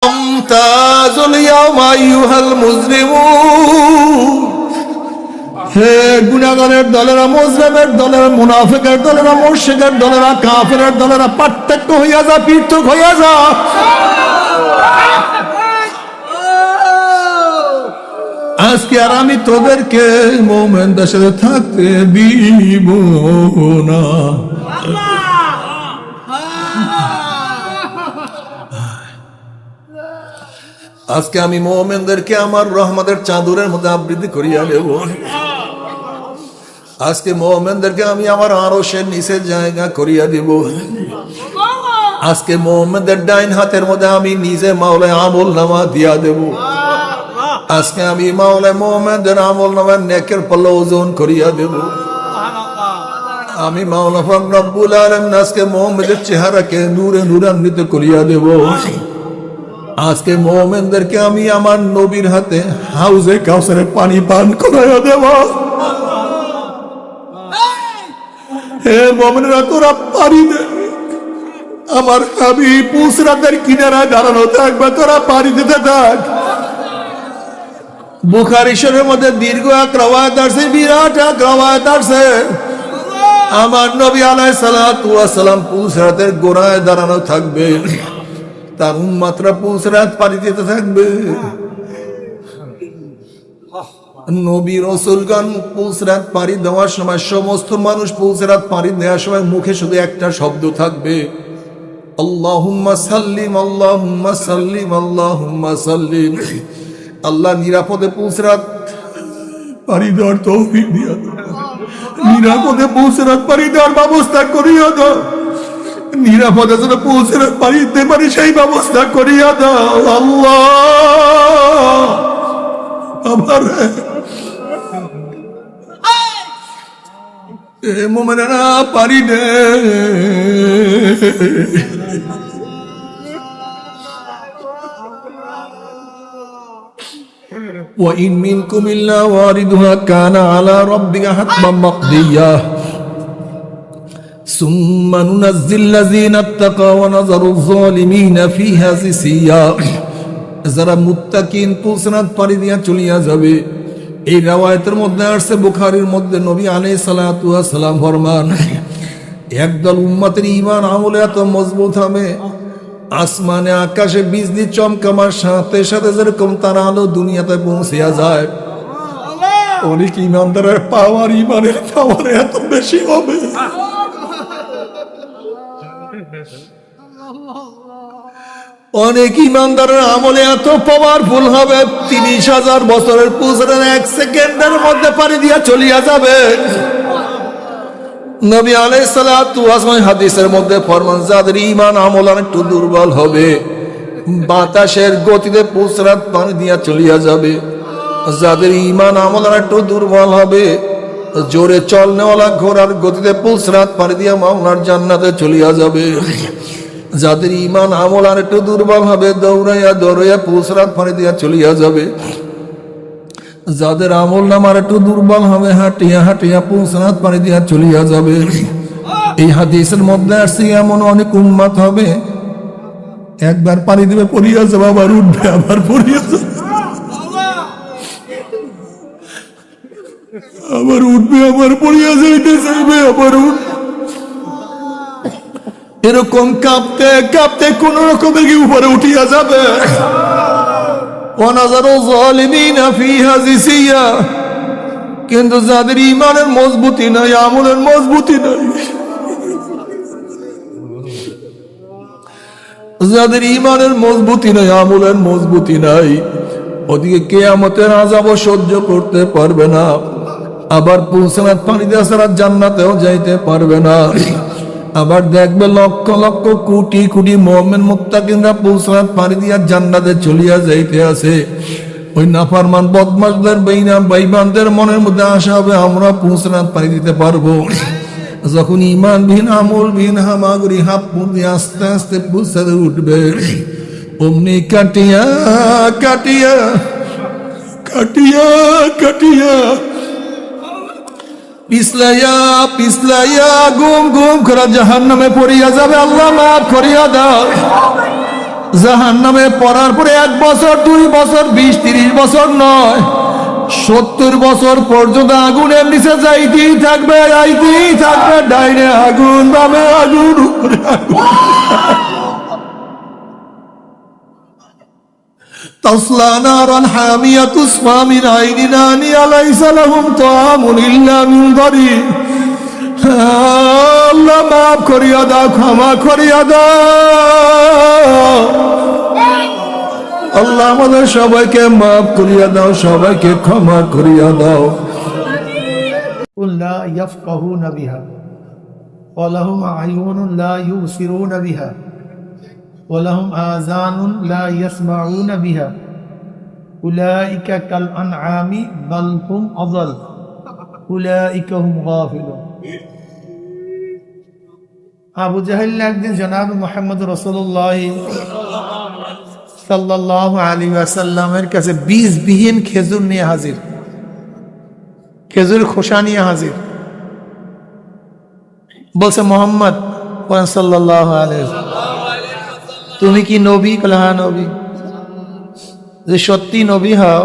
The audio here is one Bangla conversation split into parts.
মুমতাজুল ইয়াওমা আইয়ুহাল মুজরিমুন, হে গুনাহগারের দলেরা, মুজরিমের দলেরা, মুনাফিকের দলেরা, মুশরিকের দলেরা, কাফিরের দলেরা পার্থক্য হইয়া যা, পৃথক হইয়া যা। আজকে আর আমি তোদেরকে মুমিনদের সাথে থাকতে দিব না। আজকে আমি মুমিনদেরকে আমার রহমতের চাদরের মধ্যে আবৃত করিয়া নেব। আজকে মুমিনদেরকে আমি আমার আরশের নিচে জায়গা করিয়া দেব। আজকে মুমিনদের ডাইন হাতের মধ্যে আমি নিজে মাওলায় আমলনামা দিয়া দেব। আজকে আমি মাওলায় মুমিনদের আমলনামার নেকের পাল্লা ওজন করিয়া দেব। আমি মাওলা পাক রব্বুল আলামিন আজকে মুমিনদের চেহারাকে নূরে নূরান্বিত করিয়া দেব। আজকে মুমিনদেরকে আমি আমার নবীর হাতে হাউজে কাউসারের পানি পান করাইয়া দেব। হে মুমিনরা, তোরা পানি দে, আমার হাবিব পুসরাতের কিনারায় দাঁড়ানো থাকবে, তোরা পানি দিতে থাক। বুখারী শরীফের মধ্যে দীর্ঘ এক রওয়ায়াত আছে, বিরাট এক রওয়ায়াত আছে। আমার নবী আলাইহিস সালাতু ওয়াস সালাম পুসরাতের গোড়ায় দাঁড়ানো থাকবে, তার উম্মতরা পুসরাত পাড়ি দিতে থাকবে। নবী রাসূলগণ পুসরাত পাড়ি দেওয়ার সময়, সমস্ত মানুষ পুসরাত পাড়ি দেওয়ার সময় মুখে শুধু একটা শব্দ থাকবে, আল্লাহুম্মা সাল্লিম, আল্লাহুম্মা সাল্লিম, আল্লাহুম্মা সাল্লিম। আল্লাহ নিরাপদে পুসরাত পাড়ি দেওয়ার তৌফিক দিয়া দাও, নিরাপদে পুসরাত পাড়ি দেওয়ার ব্যবস্থা করিয়া দাও, নিরাপদে যেন পুসরাত পাড়ি দিতে পারি সেই ব্যবস্থা করিয়া দাও আল্লাহ। আবার এ মুমিনেরা পারি দে। وَإِن مِّنكُمْ إِلَّا وَارِدُهَا كَانَ عَلَى رَبِّكَ حَتْمًا مَّقْضِيًّا ثُمَّ نُنَجِّي الَّذِينَ اتَّقَوْا وَنَذَرُ الظَّالِمِينَ فِيهَا جِثِيًّا। যারা মুত্তাকিন পুসরাত পাড়ি দিয়া চলিয়া যাবে। এই riwayতের মধ্যে আসছে, বুখারীর মধ্যে নবী আলাইহিস সালাতু ওয়াস সালাম ফরমান, একদল উম্মতের ঈমান আমলে এত মজবুত হবে, আসমানে আকাশে বিজলি চমকামার সাথে সাথে যেরকম তারা আলো দুনিয়াতে পৌঁছিয়া যায়, অনেক ঈমানদারের পাওয়ার, ঈমানের পাওয়ার এত বেশি হবে। অনেক ঈমানদারের আমলে এত পাওয়ারফুল হবে, ৩০,০০০ বছরের পুসরাত ১ সেকেন্ডের মধ্যে পাড়ি দিয়া চলিয়া যাবে। নবী আলাইহিস সালাতু ওয়াস সালাম হাদিসের মধ্যে ফরমান, যাদের ঈমান আমল একটু দুর্বল হবে, বাতাসের গতিতে পুসরাত পাড়ি দিয়া চলিয়া যাবে। যাদের ঈমান আমল একটু দুর্বল হবে, জোরে চলনেওয়ালা ঘোড়ার গতিতে পুসরাত পাড়ি দিয়া মাওলার জান্নাতে চলিয়া যাবে। যাদের ঈমান আমল আর একটু দুর্বল হবে, দৌড়াইয়া দৌড়াইয়া পুসরাত পাড়ি দিয়া চলিয়া যাবে। যাদের আমল নামার একটু দুর্বল হবে, হাঁটিয়া হাঁটিয়া পুসরাত পাড়ি দিয়া চলিয়া যাবে। এই হাদিসের মধ্যে আসছে, এমন অনেক উম্মত হবে, একবার পাড়ি দিবে, পড়িয়া যাবে, আবার উঠবে, আবার পড়িয়া যাবে, আবার উঠবে, আবার পড়িয়া যাইতে চাইবে, আবার উঠবে। এরকম কাঁপতে কাঁপতে কোন রকমে কি উপরে উঠিয়া যাবে। কিন্তু যাদের ঈমানের মজবুতি নাই, আমলের মজবুতি নাই, যাদের ঈমানের মজবুতি নাই, আমলের মজবুতি নাই, ওদিকে কিয়ামতের আযাব সহ্য করতে পারবে না, আবার পুসরাত পাড়ি দিয়া ছাড়া জান্নাতেও যাইতে পারবে না। আবার দেখবে লক্ষ লক্ষ কোটি কোটি মুমিন মুত্তাকিনরা পুসরাত পাড়ি দিয়া জান্নাতে চলিয়া যাইতে আছে। ওই নাফরমান বদমাশদের বেঈমানদের মনের মধ্যে আশা হবে, আমরা পুসরাত পাড়ি দিতে পারবো। যখন ঈমানবিহীন আমলবিহীন হামাগুড়ি হাঁপুর দিয়ে আস্তে আস্তে পুসরাতে উঠবে, অমনি কাটিয়া কাটিয়া কাটিয়া কাটিয়া পিছলাইয়া পিছলাইয়া গুম গুম করে জাহান্নামে পড়িয়া যাবে। আল্লাহ মাফ করিয়া দাও। জাহান্নামে পড়ার পরে 1 বছর 2 বছর 20-30 বছর নয়, 70 বছর পর্যন্ত আগুনের নিচে যাইতেই থাকবে, ডাইনে আগুন, বামে আগুন, উপরে আগুন। তাসলা নারান হামিয়া তুসমা মিন আইনিন আনিয়া লাইসা লাহুম তাআমুন ইল্লা মিন দারিন। আল্লাহ মাফ করিয়া দাও, ক্ষমা করিয়া দাও। আল্লাহ আমাদের সবাইকে মাফ করিয়া দাও, সবাইকে ক্ষমা করিয়া দাও। লা ইয়াফকাহুনা বিহা ওয়া লাহুম আ'য়ুনুন লা ইউবসিরুনা বিহা ওয়া লাহুম আযানুন লা ইয়াসমাউনা বিহা উলাইকা কাল আনআমি বাল হুম আযাল উলাইকা হুম গাফিলুন। আবু জাহেল একদিন জনাব মুহাম্মদ রাসূলুল্লাহ সাল্লাল্লাহু আলাইহি ওয়াসাল্লামের কাছে বীজবিহীন খেজুর নিয়ে হাজির, খেজুর খোসা নিয়ে হাজির। বলছে মোহাম্মদ সাল্লাল্লাহু আলাইহি ওয়াসাল্লাম, তুমি কি নবী? বলে হ্যাঁ নবী। যদি সত্যি নবী হও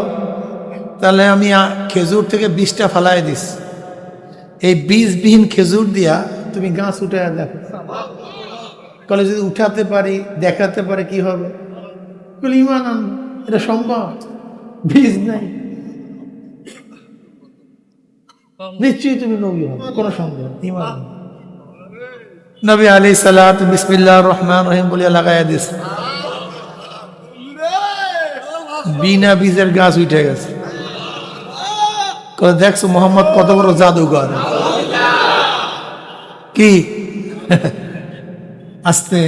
তাহলে আমি খেজুর থেকে বীজটা ফালাই দিস, এই বীজবিহীন খেজুর দিয়া তুমি গাছ উঠে দেখো। কলে যদি উঠাতে পারি, দেখাতে পারে, কি হবে? বলে ইমান আনবো, এটা সম্ভব? বীজ নাই, নিশ্চয়ই তুমি নবী হবে, কোনো সন্দেহ। ইমান নবী আলাইহিস সালাতু বিসমিল্লাহির রহমানির রহিম বলিয়া লাগাইয়া দিস, বিনা বীজের গাছ উঠে গেছে। দেখছো মোহাম্মদ কত বড় জাদুঘর। কি আস্তে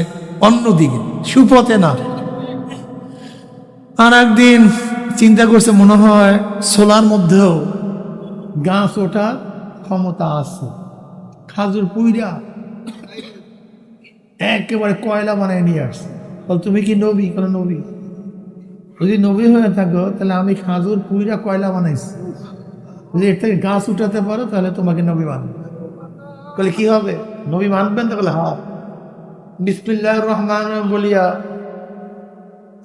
অন্যদিকে সুপথে না। আর একদিন চিন্তা করছে, মনে হয় সোলার মধ্যেও গাছ ওঠার ক্ষমতা আছে। খাজুর পুইরা একেবারে কয়লা বানায় নিয়ে আসছে। বল তুমি কি নবী? কোনো নবী? যদি নবী হয়ে থাকো তাহলে আমি খাজুর পুইরা কয়লা বানাইছি, যদি এর থেকে গাছ উঠাতে পারো তাহলে তোমাকে নবী মানবে। বলে কি হবে, নবী মানবেন? তো বলে হ্যাঁ। বিসমিল্লাহির রহমানির রহিম বলিয়া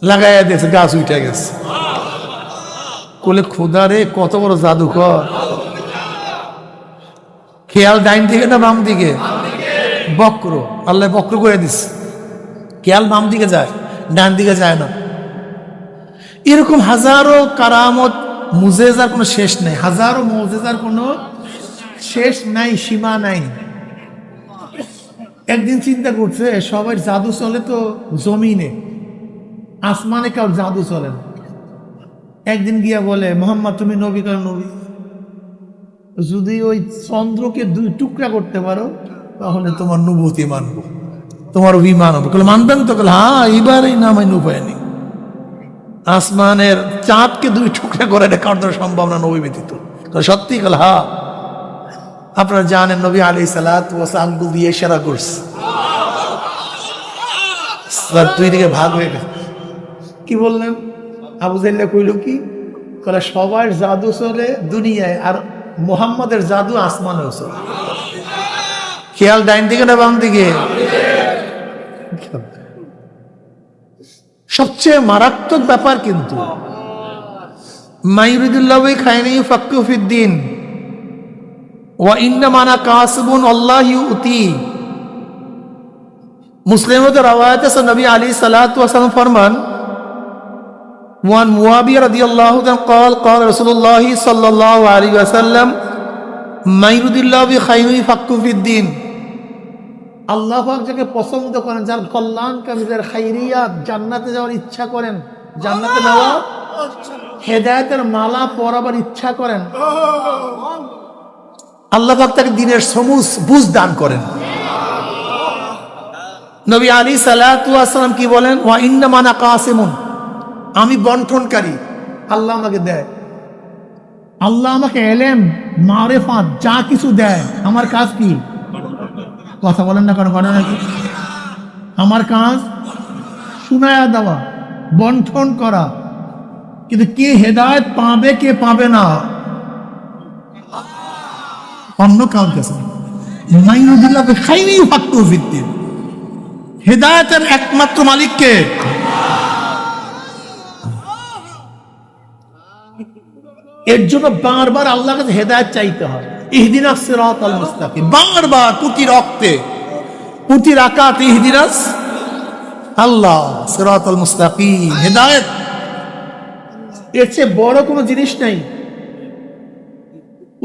লাগাইয়া দিয়েছে, গাছ উঠে গেছে। কোলে খোদা রে, কত বড় জাদুকর। খেয়াল ডাইন দিকে না বাম দিকে? বক্র, আল্লাহ বক্র করে দিচ্ছে, খেয়াল বাম দিকে যায়, ডান দিকে যায় না। এরকম হাজারো কারামত মুজেজার কোনো শেষ নেই, হাজারো মুজেজার কোনো শেষ নাই, সীমা নাই। একদিন চিন্তা করছে, সবাই জাদু চলে তো জমিনে, আসমানে কাউ জাদু চলে না। একদিন গিয়া বলে, মোহাম্মদ তুমি নবী? কারণ নবী। যদি ওই চন্দ্রকে 2 টুকরা করতে পারো তাহলে তোমার নবুয়তি মানব, তোমার অভিমান হবে। মানবেন তো? হ্যাঁ, এইবারই না মাইন উপায় নেই। আসমানের চাঁদকে 2 টুকরা করে এটা কার দ্বারা সম্ভব না, নবী ব্যতীত। সত্যি? হ্যাঁ। আপনারা জানেন নবী আলাইহিস সালাতু ওয়াস সালাম আঙ্গুল দিয়ে ইশারা করছে, 2 দিকে ভাগ হয়ে গেছে। কি বললেন? আবু জাহেল কইল কি? সবার জাদু চলে দুনিয়ায়, আর মুহাম্মাদের জাদু আসমানে চলে। খেয়াল ডাইন দিকে না বাম দিকে? সবচেয়ে মারাত্মক ব্যাপার কিন্তু, মাইরুদুল্লাহ খায়নি ফাক্কু ফিদ্দিন ওয়া ইন্নামা আনা কাসিবুন আল্লাহু ইউতি। মুসলিমে রওয়ায়াত আছে, নবী আলাইহিস সালাতু ওয়াস সালাম ফরমান, ওয়ান মুয়াবিয়া রাদিয়াল্লাহু তাআলা قال قال رسول الله صلى الله عليه وسلم মাইরুদুল্লাহ খায়নি ফাক্কু ফিদ্দিন। আল্লাহ পাক যাকে পছন্দ করেন, যার কল্যাণকামী, যার খাইরিয়াত, জান্নাতে যাওয়ার ইচ্ছা করেন, জান্নাতে নেওয়ার হেদায়েতের মালা পরাবার ইচ্ছা করেন, আল্লাহ পাক তাকে দ্বীনের সমুজ বুঝ দান করেন। নবী আলাইহিস সালাতু ওয়াস সালাম কি বলেন? ওয়া ইন্নামা আনা কাসিমুন, আমি বন্টনকারী, আল্লাহ আমাকে দেয়। আল্লাহ আমাকে এলেম, মারিফাত যা কিছু দেয়, আমার কাজ কি? কথা বলেন না, কারণ ঘটনা নাকি? আমার কাজ শুনায়া দেওয়া, বন্টন করা। কিন্তু কে হেদায়েত পাবে, কে পাবে না, অন্য কাউর কাছে। মাইরুদুল্লাহ খাইনি ফাক্কু ফিদ্দিন, হেদায়েতের একমাত্র মালিক কে? এর জন্য বারবার আল্লাহর কাছে হেদায়েত চাইতে হয়। ইহদিনাস সিরাতাল মুস্তাকিম, বারবার প্রতি রক্তে প্রতি রাকাতে ইহদিনাস আল্লাহ সিরাতাল মুস্তাকিম, হেদায়েত। এর চেয়ে বড় কোনো জিনিস নাই।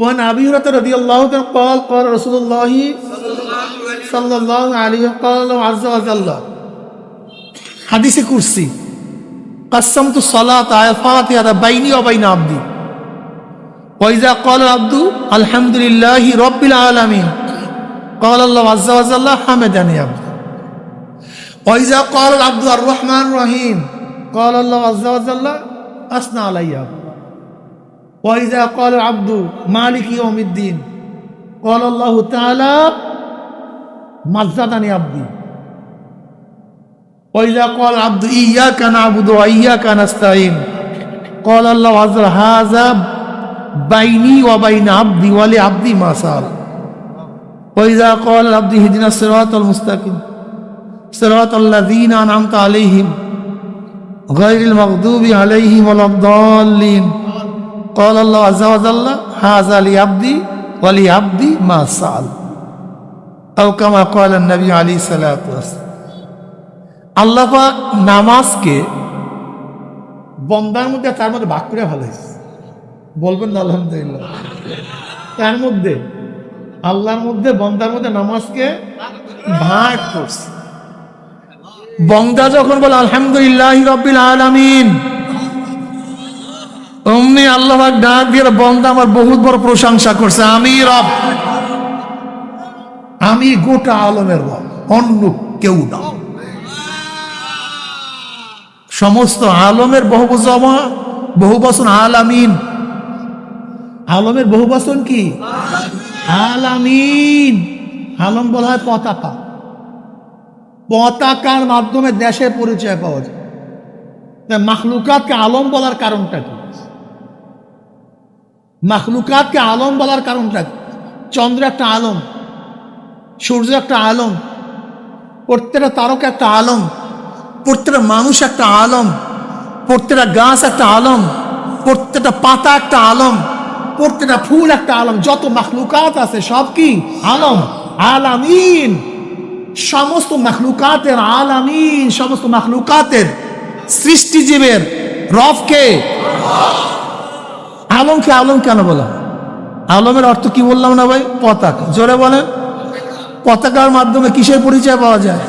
ওয়ান আবি হুরায়রা রাদিয়াল্লাহু তাআলা قال قال رسول الله صلى الله عليه وسلم عز وجل হাদিসে কুরসি কাসসামতু সালাত আয়া ফাতিহা বাইনি ওয়া বাইনা আবদি ওয়া ইযা ক্বালা আবদু আলহামদুলিল্লাহি রাব্বিল আলামিন ক্বালা আল্লাহু আযজা ওয়া জাল্লা হামাদানি আবদি ওয়া ইযা ক্বালা আবদু আর রহমানির রহিম ক্বালা আল্লাহু আযজা ওয়া জাল্লা আসনা আলাইয়া ওয়া ইযা ক্বালা আবদু মালিকি ইয়াউমিদ্দিন ক্বালা আল্লাহু তাআলা মাজজাদানি আবদি وإذا قال العبد إياك نعبد وإياك نستعين قال الله عز وجل هذا بيني وبين عبدي ولعبدي ما سأل وإذا قال العبد اهدنا الصراط المستقيم صراط الذين أنعمت عليهم غير المغضوب عليهم ولا الضالين قال الله عز وجل هذا لعبدي ولعبدي ما سأل أو كما قال النبي عليه الصلاة والسلام। আল্লাহ পাক নামাজকে বন্দার মধ্যে তার মধ্যে ভাগ করে ফেলেছে। বলবেন না আলহামদুলিল্লাহ? তার মধ্যে আল্লাহর মধ্যে বন্দার মধ্যে নামাজকে ভাগ করছে। বন্দা যখন বলে আলহামদুলিল্লাহি রাব্বিল আলামিন, অমনি আল্লাহ পাক ডাক দিয়ে বন্দা আমার বহুত বড় প্রশংসা করছে, আমি রব, আমি গোটা আলমের রব, অন্য কেউ না। সমস্ত আলমের বহুবচন আলামিন। আলমের বহুবচন কি? আলামিন। আলম বলা হয় পতাকা। পতাকার মাধ্যমে দেশের পরিচয় পাওয়া যায়। মাখলুকাতকে আলম বলার কারণটা কি? মাখলুকাতকে আলম বলার কারণটা কি? চন্দ্র একটা আলম, সূর্য একটা আলম, প্রত্যেকটা তারকা একটা আলম, প্রত্যেকটা মানুষ একটা আলম, প্রত্যেকটা গাছ একটা আলম, প্রত্যেকটা পাতা একটা আলম, প্রত্যেকটা ফুল একটা আলম। যত মাখলুকাত আছে সব কি আলম, আলামিন। সমস্ত মাখলুকাতের আলামিন, সমস্ত মাখলুকাতের সৃষ্টিজীবের রবকে আলমকে আলম কেন বলা? আলমের অর্থ কি বললাম না ভাই? পতাকা। জোরে বলেন। পতাকার মাধ্যমে কিসের পরিচয় পাওয়া যায়?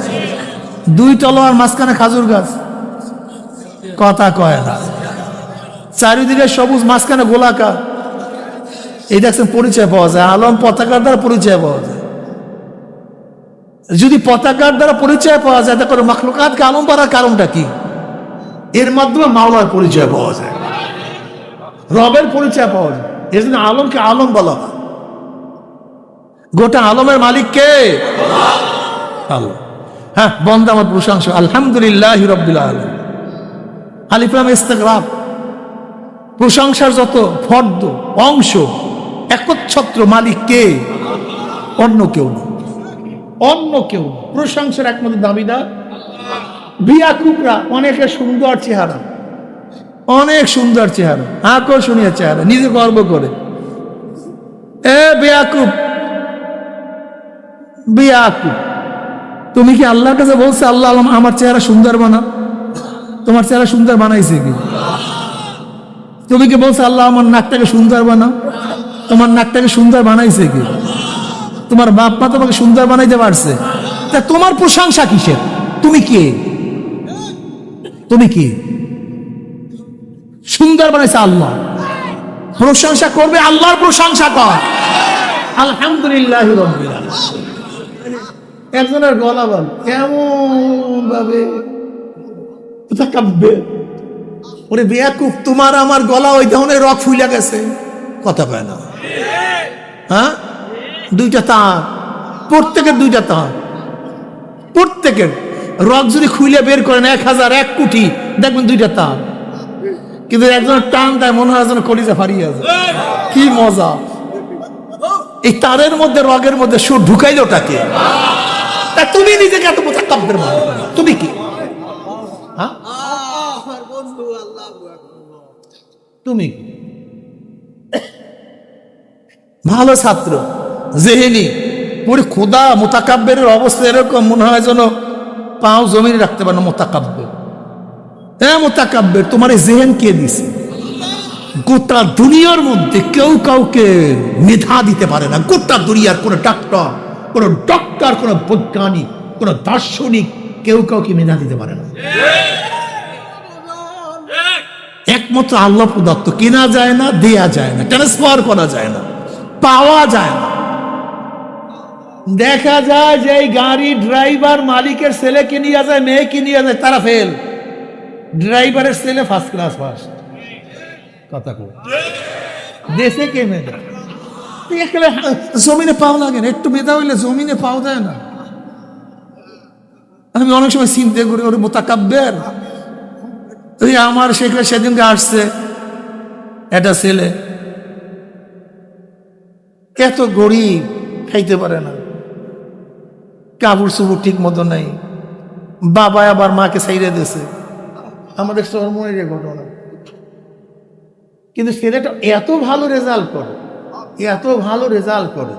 দুই তলোয়ার মাঝখানে খাজুর গাছ, কথা কয় না। চারিদিকে সবুজ, মাঝখানে গোলাকার, এই দেখছেন পরিচয় পাওয়া যায়। আলম পতাকার দ্বারা পরিচয় পাওয়া যায়। যদি পতাকার দ্বারা পরিচয় পাওয়া যায়, তারপরে মাখলুকাতকে আলম বলার কারণটা কি? এর মাধ্যমে মাওলার পরিচয় পাওয়া যায়, রবের পরিচয় পাওয়া যায়। এর জন্য আলমকে আলম বলা হয়। গোটা আলমের মালিক কে? আল্লাহ। হ্যাঁ, বন্দা আমার প্রশংসা, আলহামদুলিল্লাহি রাব্বিল আলামিন। আলিফ লাম ইস্তিগরাক, প্রশংসার যত ফর্দ অংশ একচ্ছত্র মালিক কে? অন্য কেউ না, অন্য কেউ না। প্রশংসার একমাত্র দাবিদার বিয়া কুকরা, অনেকে সুন্দর চেহারা, অনেক সুন্দর চেহারা, আকর্ষণীয় চেহারা, নিজে গর্ব করে। এ বেয়াকুব, বেয়াকুব, তুমি কি আল্লাহর কাছে বলছো আল্লাহ আমার চেহারা সুন্দর বানা? তোমার চেহারা সুন্দর বানাইছে কি? তুমি কি বলছো আল্লাহ আমার নাকটাকে সুন্দর বানা? তোমার নাকটাকে সুন্দর বানাইছে কি? তোমার বাপ মা তোমাকে সুন্দর বানাইতে পারছে? তা তোমার প্রশংসা কিসের? তুমি কে? তুমি কি? সুন্দর বানাইছে আল্লাহ, প্রশংসা করবে আল্লাহর প্রশংসা কর, আলহামদুলিল্লাহি রাব্বিল আলামিন। একজনের গলা বল কেমন ভাবে, ওরে বেয়াকুব, তোমার আমার গলা ওই ধরনের রক ফুইলা গেছে, কথা পায় না। হ্যাঁ, দুইটা তার, প্রত্যেকের দুইটা তার, প্রত্যেকের রক যদি খুইলে বের করেন 1000 1 কোটি, দেখবেন দুইটা তার। কিন্তু একজনের টান দেয় মনে হয় যেন কলিজা ফারিয়ে আছে। কি মজা! এই তারের মধ্যে রগের মধ্যে সুর ঢুকাইলোটাকে। তা তুমি নিজেকে এত মোতাকাব্বির মনে করো, তুমি কি? হ্যাঁ, তুমি কি? ভালো ছাত্র, জেহেনি, পরে খোদা মোতাকাব্বের অবস্থা এরকম মনে হয় যেন পাও জমিনে রাখতে পারে না। মোতাকাব্বের, হ্যাঁ মোতাকাব্বের, তোমার এই জেহেন কে দিছে? গোটা দুনিয়ার মধ্যে কেউ কাউকে মেধা দিতে পারে না। গোটা দুনিয়ার কোন ডক্টর, কোন বৈজ্ঞানিক, কোন দার্শনিক কেউ কাউকে মেধা দিতে পারে না। একমাত্র আল্লাহ প্রদত্ত, কেনা যায় না, দেয়া যায় না, ট্রান্সফার করা যায় না, পাওয়া যায় না। দেখা যায় যে এই গাড়ি ড্রাইভার মালিকের ছেলেকে নিয়ে যায়, মেয়েকে নিয়ে যায়, তারা ফেল। ড্রাইভারের ছেলে ফার্স্ট ক্লাস ফার্স্ট। কথা কো দেশে কে মেধা? জমিনে পাও লাগে না, একটু মেধা হইলে জমিনে পাও যায় না। আমি অনেক সময় চিন্তা করি, ওর মোতাকাব্বের। ওই আমার সেদিনকে আসছে একটা ছেলে, এত গরিব, খাইতে পারে না, কাপড় চুপড় ঠিক মতো নাই, বাবা আবার মাকে ছাইড়ে দিয়েছে। আমাদের চরমনের ঘটনা। কিন্তু ছেলেটা এত ভালো রেজাল্ট করে, এত ভালো রেজাল্ট করে,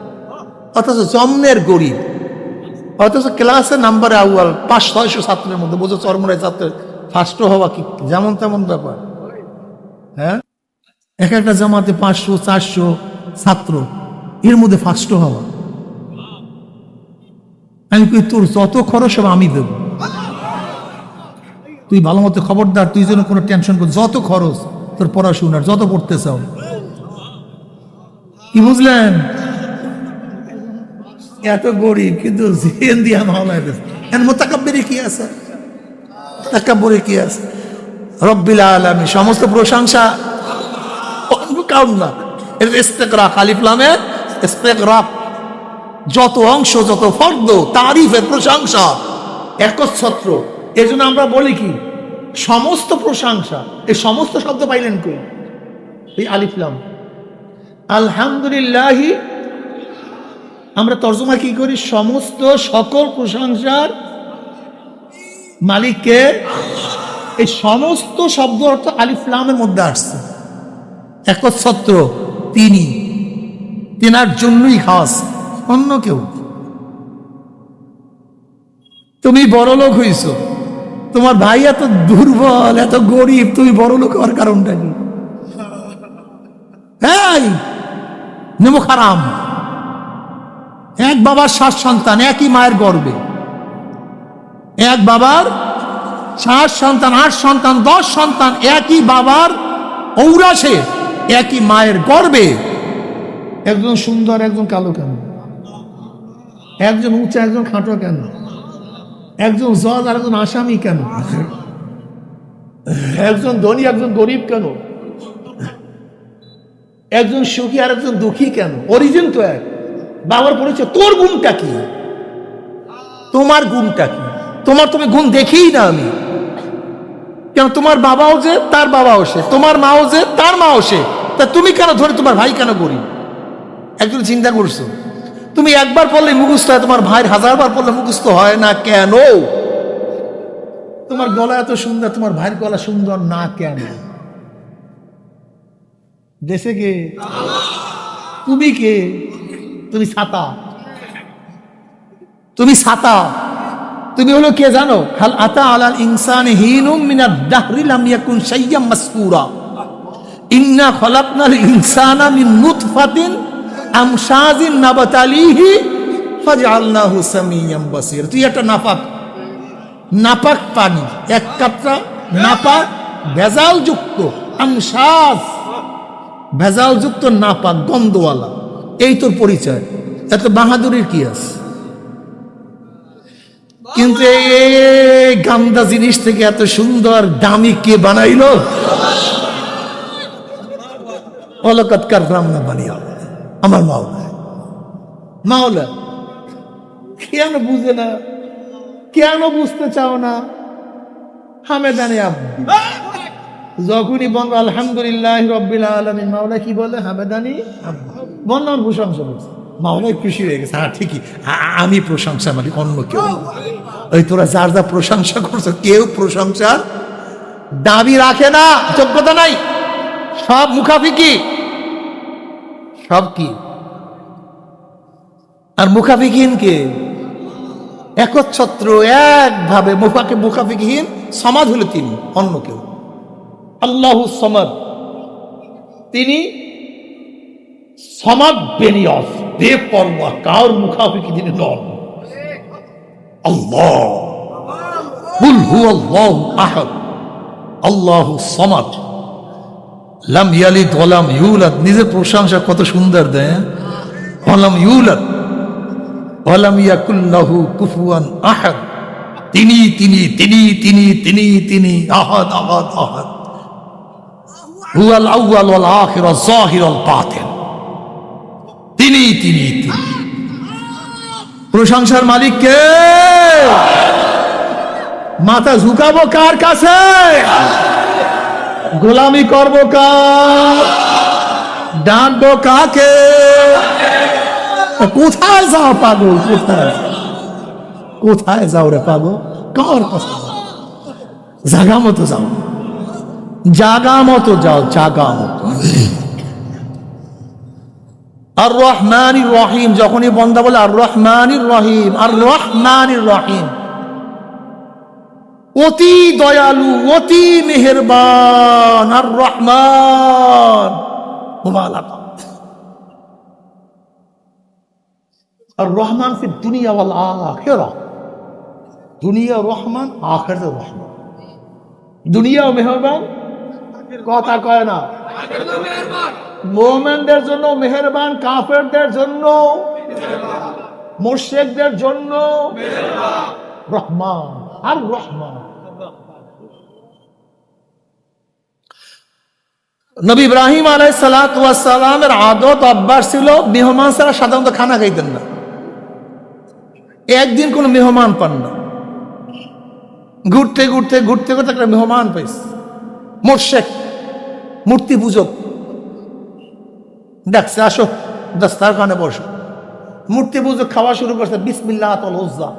অথচ জন্মের গরিব, অথচ ক্লাসে নাম্বারে আউয়াল 500-600 ছাত্রের মধ্যে। বোঝো চরমনের ছাত্রের ফার্স্ট হওয়া কি যেমন তেমন ব্যাপার? হ্যাঁ, এক একটা জামাতে 500-400 ছাত্র, এর মধ্যে ফার্স্ট হওয়া। আমি কই তোর যত খরচ হবে আমি দেব, তুই ভালো মতো খবরদার, তুই যেন কোনো টেনশন কর, যত খরচ তোর পড়াশোনার, যত পড়তে চাও। কি বুঝলেন? এত গরিব কিন্তু জেন দিয়া মাওলায় দিয়েছে। এর মোতাকাব্বিরে কি আছে? তাকাব্বুরে কি আছে? রব্বিল আলামিন, সমস্ত প্রশংসা কাউন না। এর ইস্তিগরাক, আলিফ লামে ইস্তিগরাক, যত অংশ, যত ফর্দ, তারিফের প্রশংসা একচ্ছত্র। এর জন্য আমরা বলি কি সমস্ত প্রশংসা। এই সমস্ত শব্দ পাইলেন কই? এই আলিফ লাম। আলহামদুলিল্লাহ আমরা তর্জমা কি করি? সমস্ত সকল প্রশংসার মালিককে। এই সমস্ত শব্দ অর্থ আলিফ লামের মধ্যে আসছে। একচ্ছত্র, তিনি, তেনার জন্যই খাস, অন্য কেউ। তুমি বড় লোক হইছ, তোমার ভাই এত দুর্বল, এত গরিব, তুমি বড় লোক হওয়ার কারণটা কি? এই নেমো খারাম, এক বাবার 7 সন্তান, একই মায়ের গর্ভে, এক বাবার 7 সন্তান, 8 সন্তান, 10 সন্তান, একই বাবার ঔরাসে, একই মায়ের গর্ভে। একজন সুন্দর, একজন কালো কেন? একজন উঁচা, একজন খাটো কেন? একজন জজ আর একজন আসামি কেন? একজন ধনী, একজন গরিব কেন? একজন সুখী আর একজন দুঃখী কেন? অরিজিন তো এক, বাবার পরিচয়। তোর গুণটা কি? তোমার গুণটা কি? তুমি গুণ দেখেই না আমি কেন? তোমার বাবাও যে, তার বাবাও সে, তোমার মাও যে, তার মাও সে, তা তুমি কেন ধরে তোমার ভাই কেন গরিব? একজন চিন্তা করছো? তুমি একবার পড়লে মুখস্থ হয়, তোমার ভাইয়ের 1000 বার পড়লে মুখস্থ হয় না কেন? তোমার গলা এত সুন্দর, তোমার ভাইয়ের গলা সুন্দর না কেন? দেশে কে? তুমি কে? তুমি ছাতা, তুমি ছাতা। তুমি হলো কে জানো? হাল আতা আলাল ইনসানি হিনুম মিনাদ দাহরি লাম ইয়াকুন শাইয়্যাম মাসকুরা ইন্না খলাকনাল ইনসানা মিন নুতফাতিন আমশাজিন নাবতালিহি ফাজআলনাহু সামিয়্যাম বাসীর। তুই একটা নাপাক পানি, এক কাতরা নাপাক ভেজাল যুক্ত, আমশাজ ভেজাল যুক্ত, নাপাক গন্ধওয়ালা, এই তোর পরিচয়। এত বাহাদুরির কি আছে? কিন্তু এই গান্দা জিনিস থেকে এত সুন্দর দামি কে বানাইলো? ওয়ালাকাদ কাররামনা বানি আদম, আমার মাওলা। কেন বুঝে না? কেন বুঝতে চাও না? হামেদানি আব্দি, যখনই বলবো আলহামদুলিল্লাহ রব্বিল আলামিন, মাওলা কি বলে? হামেদানি আব্দি, বন্যার প্রশংসা করছে। মাওলা খুশি হয়ে গেছে। হ্যাঁ ঠিকই, আমি প্রশংসা মালিক, অন্য কেউ। ওই তোরা যার যা প্রশংসা করছো, কেউ প্রশংসার দাবি রাখে না, যোগ্যতা নাই, সব মুখাফিকি। সব কি? আর মুখাফিকহীন কে? একচ্ছত্র একভাবে মুখাফিকহীন সমাজ হলো তিনি, অন্য কেউ। আল্লাহু সমাদ, তিনি সমাদ বেনিয়াস, বেপরোয়া, কার মুখাফিকি তিনি নন। আল্লাহ, কুল হুয়াল্লাহু আহাদ, আল্লাহু সমাদ, লাম ইয়ালিদ ওয়া লাম ইউলাদ। নিজের প্রশংসা কত সুন্দর দেয়। ওয়ালাম ইউলাদ ওয়ালাম ইয়াকুল লাহু কুফুয়ান আহাদ। তিনি তিনি তিনি তিনি তিনি তিনি আহাদ আহাদ আহাদ। হুয়াল আউয়াল ওয়াল আখির ওয়াল যাহির ওয়াল বাতিন। তিনি তিনি তিনি। প্রশংসার মালিক কে? মাথা ঝুঁকাবো কার কাছে? গোলামি করবো কার? ডাকবো কাকে? কোথায় যাও পাগল? কোথায় কোথায় যাও রে পাগল? কার কাছে? জাগা মতো যাও, জাগা মতো যাও, জাগা মতো। আর রহমানির রহিম, যখনই বন্দা বলে আর রহমানির রহিম, আর রহমানির রহিম, অতি দয়ালু, অতি মেহেরবান। আর রহমান মুবালাগা। আর রহমান ফি দুনিয়া ওয়াল আখিরা। দুনিয়া রহমান, আখিরাতে রহমান। দুনিয়াও মেহেরবান, কথা কয় না। মুমিনদের জন্য মেহেরবান, কাফেরদের জন্য, মুশরিকদের জন্য রহমান। আর রহমান, নবী ইব্রাহিম আলাইহিস সালাতু ওয়াস সালামের আদত অভ্যাস ছিল মেহমান ছাড়া সাধারণত খানা খাইতেন না। একদিন কোন মেহমান পান না। ঘুরতে ঘুরতে ঘুরতে ঘুরতে একটা মেহমান পাইছে, মুশরিক, মূর্তি পূজক। ডাকছে, আসো দস্তারখানে বসো। মূর্তি পূজক খাওয়া শুরু করছে। বিসমিল্লাহুল উজ্জা,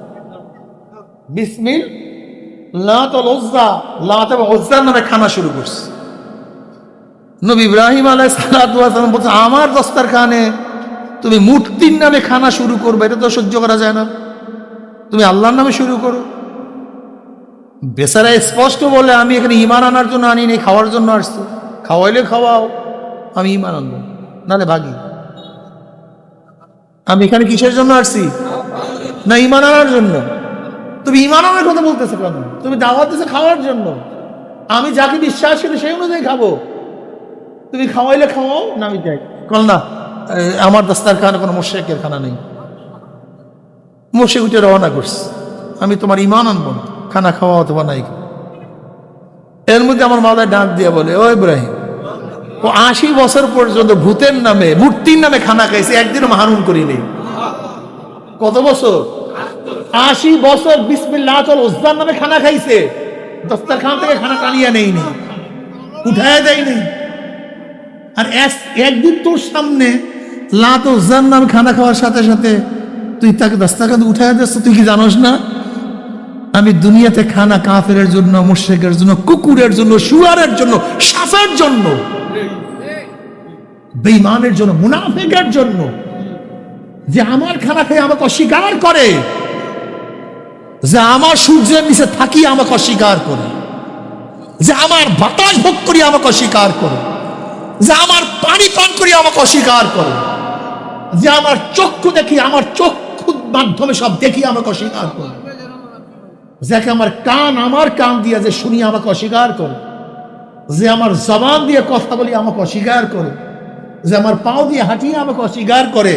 বিসমিল্লাহুল উজ্জা, লাত এবং উজ্জার নামে খানা শুরু করছে। নবী ইব্রাহিম আলাইহিস সালাতু ওয়াস সালাম বলছে, আমার দস্তারখানে তুমি মূর্তির নামে খানা শুরু করবে, এটা তো সহ্য করা যায় না। তুমি আল্লাহর নামে শুরু করো। বেচারা স্পষ্ট বলে, আমি এখানে ঈমান আনার জন্য আনি নেই, খাওয়ার জন্য আসছি। খাওয়াইলে খাওয়াও, আমি ঈমান আনবো, নালে ভাগি। আমি এখানে কিসের জন্য আসছি? না ঈমান আনার জন্য। তুমি ঈমান আনার কথা বলতেছো কেন? তুমি দাওয়াত দিছো খাওয়ার জন্য। আমি যাকে বিশ্বাস করি সেই অনুযায়ী খাবো। তুমি খাওয়াইলে খাওয়াও, না আমি যাই। কল না, আমার দস্তারখানে কোনো মুশরিকের খানা নেই। মুশরিক উঠে রওনা করছে, আমি তোমার ঈমান আনবো না, খানা খাওয়া অথবা নাই। এর মধ্যে আমার মাওলায় ডাক দিয়ে বলে, ও ইব্রাহিম, ও 80 বছর পর্যন্ত ভূতের নামে, মূর্তির নামে খানা খাইছে, একদিনও মাহারুম করি নেই। কত বছর? 80 বছর বিসমিল্লাহুল উজ্জার নামে খানা খাইছে। দস্তারখান থেকে খানা টানিয়ে নেইনি, উঠায় দেয়নি। আর একদিন তোর সামনে লাত উজ্জার নামে খানা খাওয়ার সাথে সাথে তুই তাকে দস্তারখান উঠায় দিচ্ছ। তুই কি জানোস না আমি দুনিয়াতে খানা কাফেরের জন্য, মুশরিকের জন্য, কুকুরের জন্য, শুয়ারের জন্য, সাপের জন্য, বেঈমানের জন্য, মুনাফিকের জন্য, যে আমার খানা খেয়ে আমাকে অস্বীকার করে, যে আমার সূর্যের নিচে থাকি আমাকে অস্বীকার করে, যে আমার বাতাস ভোগ করি আমাকে অস্বীকার করে, যে আমার পানি পান করি আমাকে অস্বীকার করে, যে আমার চক্ষু দেখি, আমার চক্ষুর মাধ্যমে সব দেখি আমাকে অস্বীকার করে, যাকে আমার কান দিয়ে যে শুনি আমাকে অস্বীকার করে, যে আমার জবান দিয়ে কথা বলি আমাকে অস্বীকার করে, যে আমার পাও দিয়ে হাঁটিয়ে আমাকে অস্বীকার করে,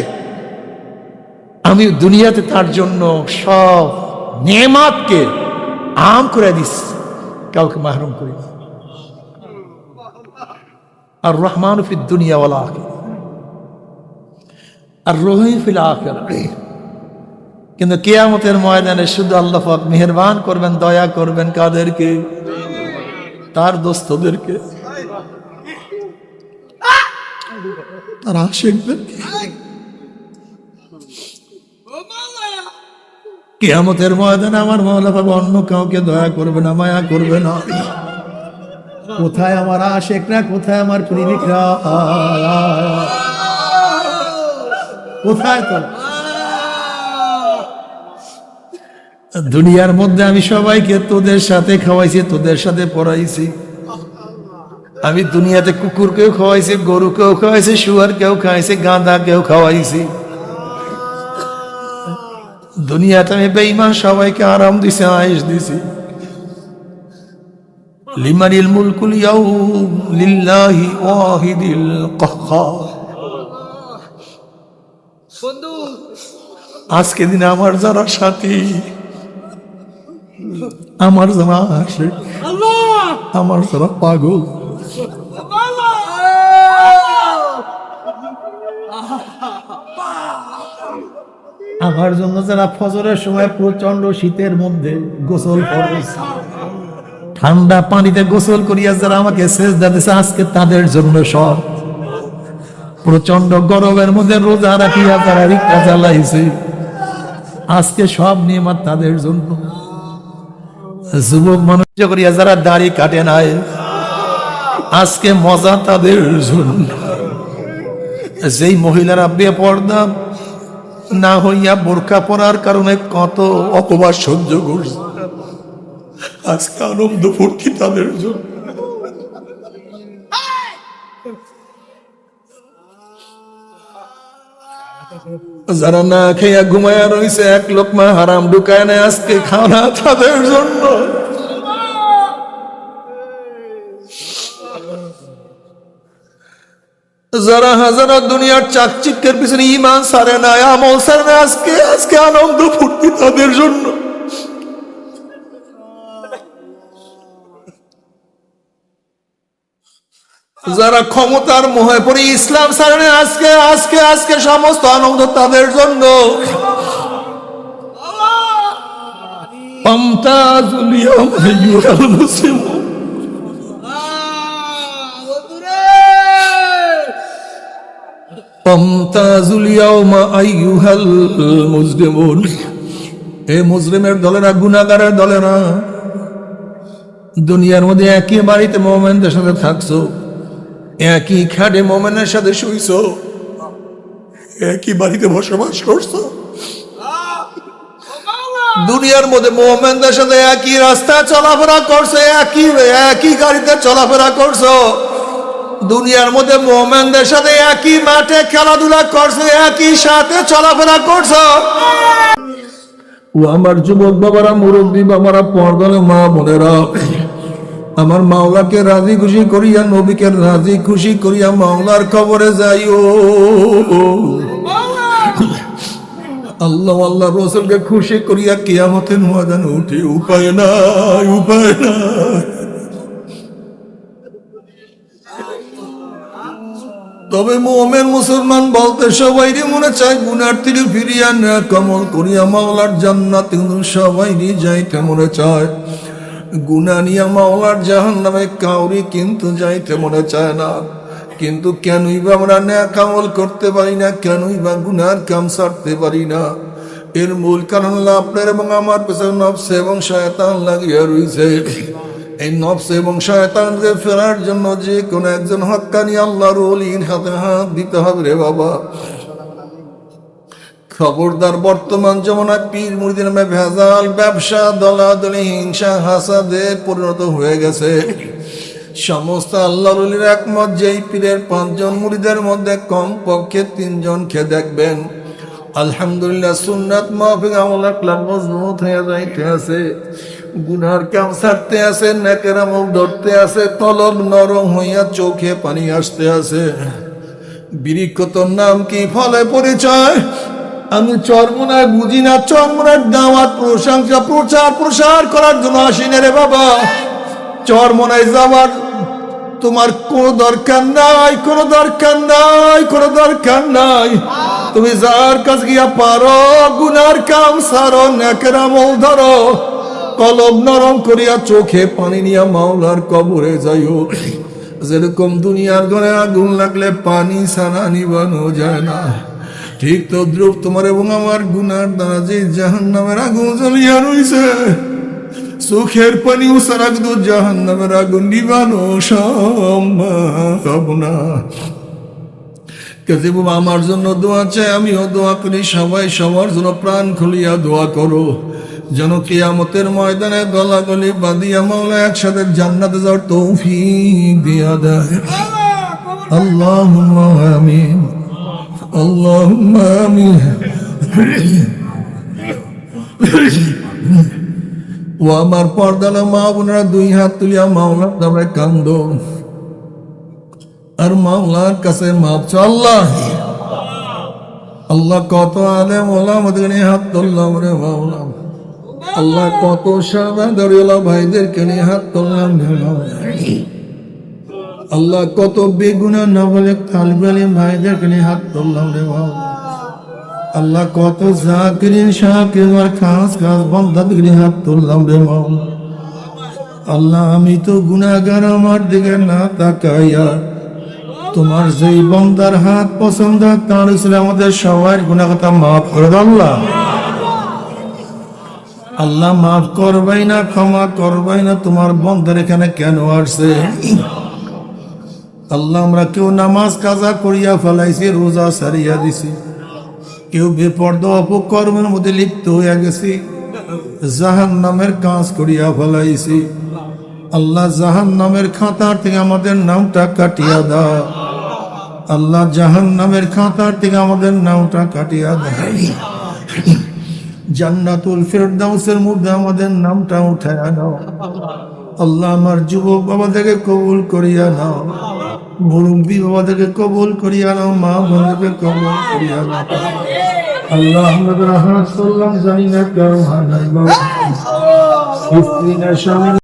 আমি দুনিয়াতে তার জন্য সব নেয়ামতকে আম করে দিচ্ছি, কাউকে মাহরুম করি। আর রহমান ফিদ দুনিয়া ওয়াল আখিরা, আর রহিম ফিল আখিরা। কিন্তু কিয়ামতের ময়দানে শুধু আল্লাহ পাক মেহেরবান করবেন, দয়া করবেন কাদেরকে? তার দোস্তদেরকে, তার আশিকদেরকে। কিয়ামতের ময়দানে আমার মাওলা পাক অন্য কাউকে দয়া করবে না, মায়া করবে না। কোথায় আমার আশিকরা, কোথায় আমার প্রেমিকরা? কোথায় তো দুনিয়ার মধ্যে আমি সবাইকে তোদের সাথে খাওয়াইছি, তোদের সাথে পড়াইছি। আমি দুনিয়াতে কুকুরকেও খাওয়াইছি, গরুকেও খাওয়াইছি, শুয়ারকেও খাওয়াইছি, গাঁদাকেও খাওয়াইছি। দুনিয়াতে আমি বেঈমান সবাইকে আরাম দিছি, আয়েশ দিছি। লিমানিল মুলকুল ইয়াউম লিল্লাহি ওয়াহিদিল কাহ্হার। আজকে দিনে আমার যারা সাথী, আমার যারা আসে, আমার যারা পাগল, আমার জন্য যারা ফজরের সময় প্রচন্ড শীতের মধ্যে গোসল করছে, ঠান্ডা পানিতে গোসল করিয়া যারা আমাকে সেজদা দিয়েছে, আজকে তাদের জন্য সব। প্রচন্ড গরমের মধ্যে রোজা রাখিয়া তারা রিক্তা জ্বালাইছে, আজকে সব নিয়ামত তাদের জন্য। যুবক মানুষ করিয়া যারা দাড়ি কাটে নাই, আজকে মজা তাদের জন্য। যেই মহিলারা বেপর্দা না হইয়া বোরকা পরার কারণে কত অপবাদ সহ্য করছে, আজকে আনন্দ ফুর্তি তাদের জন্য। যারা না খেয়া ঘুমায়া রয়েছে, এক লোকমা হারাম ঢুকায় না, আজকে খাওয়া তাদের জন্য। যারা হাজারা দুনিয়ার চাকচিক্যের পিছনে ইমান সারে না, আমল সারে না, আজকে আনন্দ ফুর্তি তাদের জন্য। যারা ক্ষমতার মোহে পড়ে ইসলাম সারে না, আজকে সমস্ত আনন্দ তাদের জন্য। পামতাজুল ইয়াউমা আইয়ুহাল মুসলিমুন, পামতাজুল ইয়াউমা আইয়ুহাল মুজরিমুন। এ মুজরিমের দলেরা, গুনাহগারের দলেরা, দুনিয়ার মধ্যে একই বাড়িতে মুমিনদের সাথে থাকছো, একই খাটে মুমিনের সাথে শুইছো, একই বাড়িতে বসবাস করছো, দুনিয়ার মধ্যে মুমিনদের সাথে একই রাস্তা চলাফেরা করছো, একই গাড়িতে চলাফেরা করছো, দুনিয়ার মধ্যে মুমিনদের সাথে একই মাঠে খেলাধুলা করছো, একই সাথে চলাফেরা করছো। ও আমার যুবক বাবারা, মুরব্বী বাবারা, পর্দার মা বোনেরা, আমার মাওলাকে রাজি খুশি করিয়া, নবীকে রাজি খুশি করিয়া মাওলার কবরে যাইও। আল্লাহ আল্লাহ রসুলকে খুশি করিয়া কিয়ামতের ময়দানে উঠি, উপায় নাই, উপায় নাই। তবে মুমিন মুসলমান বলতে সবাইরই মনে চায় গুনার তীরে ফিরিয়া না কমল করিয়া মাওলার জান্নাত, কিন্তু সবাইরই যাইতে মনে চায়। গুনাহ নিয়া মাওলার জাহান্নামে কাউরি কিন্তু যাইতে মনে চায় না। কিন্তু কেনই বা আমরা নেক আমল করতে পারি না, কেনই বা গুনার কাম ছাড়তে পারি না? এর মূল কারণ হলো আপনার এবং আমার পেছনে নফস এবং শয়তান লাগিয়া রয়েছে। এই নফস এবং শয়তানকে ফেরার জন্য যে কোনো একজন হক্কানি আল্লাহর ওলির হাতে হাত দিতে হবে রে বাবা। খবরদার, বর্তমান জমানায় পীর মুরিদের নামে ভেজাল ব্যবসা, দলাদলি, হিংসা, হাসাদে পরিণত হয়ে গেছে। সমস্ত আল্লাহর ওলির একমত, যেই পীরের 5 জন মুরিদের মধ্যে কম পক্ষে 3 জনকে দেখবেন আলহামদুলিল্লাহ সুন্নাত মাফিক আমল আকলাম মজবুত হয়ে যাইতে আছে, গুনার কাম ছাড়তে আছে, নেকের আমল ধরতে আছে, কলব নরম হইয়া চোখে পানি আসতে আছে। বৃক্ষতর নাম কি, ফলে পরিচয় আমি চরমোনায় বুঝি না। চরমোনার দাওয়াত প্রশংসা প্রচার করার জন্য আসি না রে বাবা। চরমোনায় যাওয়ার তোমার কোনো দরকার নাই, কোনো দরকার নাই, কোনো দরকার নাই। তুমি যার কাছে গিয়া পারো গুনার কাম সারো, নেকের আমল ধরো, কলব নরম করিয়া চোখে পানি নিয়া মাওলার কবরে যাইও। যেরকম দুনিয়ার ঘরে আগুন লাগলে পানি ছাড়া নিবানো যায় না, ঠিক তদ্রুপ তোমার এবং আমার গুনার দ্বারা যে জাহান্নামের আগুন জ্বলিয়া রইছে, চোখের পানি ছাড়া কিন্তু জাহান্নামের আগুন নিবানো সম্ভব না। কাজে বাবা আমার জন্য দোয়া চাই, আমিও দোয়া করি, সবাই সবার জন্য প্রাণ খুলিয়া দোয়া করো যেন কিয়ামতের ময়দানে গলাগলি বাঁধিয়া মাওলা একসাথে জান্নাতে যাওয়ার তৌফিক দিয়া দেয়। আল্লাহুম্মা আমিন, আল্লাহুম্মা আমিন। ও আমার পর্দালা মা বোনেরা, দুই হাত তুলিয়া মাওলার নামে কান্দো আর মাওলার কাছে মাপ চাও। আল্লাহ আল্লাহ কত আলেম ওলামাদের নিয়ে হাত তুললাম রে মাওলা। আল্লাহ কত সাদা দাড়িওয়ালা ভাইদেরকে নিয়ে হাত তুললাম রে মাওলা। আল্লাহ কত বেগুনা নবলে তালিম ভাইদেরকে নিয়ে হাত তুললাম রে মাওলা। আল্লাহ কত জাকিরিন শাকির আর খাস খাস বান্দাদের নিয়ে হাত তুললাম রে মাওলা। আল্লাহ আমি তো গুনাহগার, আমার দিকে না তাকাইয়া তোমার যেই বান্দার হাত পছন্দ তার ছিল আমাদের সবার গুনাহ কথা মাফ করে দাও। আল্লাহ আল্লাহ মাফ করবাই না, ক্ষমা করবাই না, তোমার বান্দার এখানে কেন আসছে? আল্লাহ আমরা কেউ নামাজ কাজা করিয়া ফেলাইছি, রোজা সারিয়া দিছি, কেউ বেপরদা অপকর্মের মধ্যে লিপ্ত হইয়া গেছি, জাহান্নামের কাজ করিয়া ফেলাইছি। আল্লাহ জাহান্নামের খাতার থেকে আমাদের নামটা কাটিয়া দাও। আল্লাহ জাহান্নামের খাতার থেকে আমাদের নামটা কাটিয়া দাও। জান্নাতুল ফেরদাউসের মধ্যে আমাদের নামটা উঠাইয়া দাও। আল্লাহ আমার যুবক বাবাদেরকে কবুল করিয়া নাও, মুরব্বী বাবাদেরকে কবুল করিয়া নাও, মা বোনদেরকে কবুল করিয়া নাও। আল্লাহ আমরা হাত করলাম, জানি না কেউ হাত নাই বাবা, স্ত্রী না স্বামী